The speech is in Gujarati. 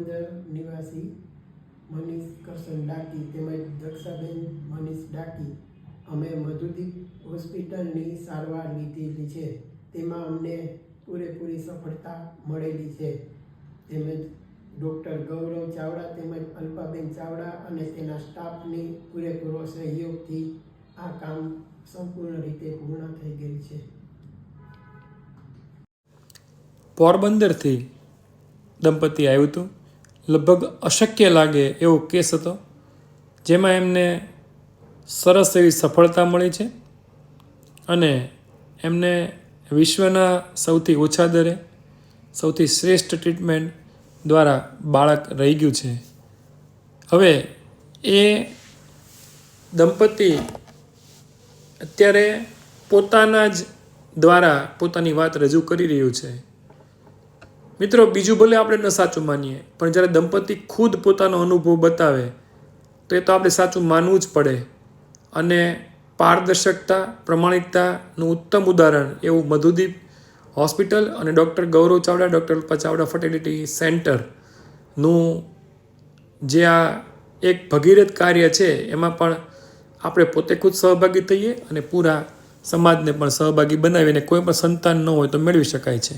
પોરબંદર નિવાસી મનીષ કરશન ડાકી તેમજ દક્ષાબેન મનીષ ડાકી અમે મધુદીપ હોસ્પિટલની સારવાર લીધેલી છે. તેમાં અમને પૂરેપૂરી સફળતા મળેલી છે. તેમજ ડૉક્ટર ગૌરવ ચાવડા તેમજ અલ્પાબેન ચાવડા અને તેના સ્ટાફની પૂરેપૂરો સહયોગથી આ કામ સંપૂર્ણ રીતે પૂર્ણ થઈ ગયું છે. પોરબંદરથી દંપતી આવ્યું હતું. લગભગ અશક્ય લાગે એવો કેસ હતો, જેમાં એમને સરસ એવી સફળતા મળી છે અને એમને વિશ્વના સૌથી ઓછા દરે સૌથી શ્રેષ્ઠ ટ્રીટમેન્ટ દ્વારા બાળક રહી ગયું છે. હવે એ દંપતી અત્યારે પોતાના જ દ્વારા પોતાની વાત રજૂ કરી રહ્યું છે. મિત્રો, બીજું ભલે આપણે ન સાચું માનીએ, પણ જ્યારે દંપતી ખુદ પોતાનો અનુભવ બતાવે તો એ તો આપણે સાચું માનવું જ પડે. અને પારદર્શકતા, પ્રમાણિકતાનું ઉત્તમ ઉદાહરણ એવું મધુદીપ હોસ્પિટલ અને ડૉક્ટર ગૌરવ ચાવડા, ડૉક્ટર અલ્પા ચાવડા ફર્ટિલિટી સેન્ટરનું જે આ એક ભગીરથ કાર્ય છે, એમાં પણ આપણે પોતે ખુદ સહભાગી થઈએ અને પૂરા સમાજને પણ સહભાગી બનાવીને કોઈ પણ સંતાન ન હોય તો મેળવી શકાય છે.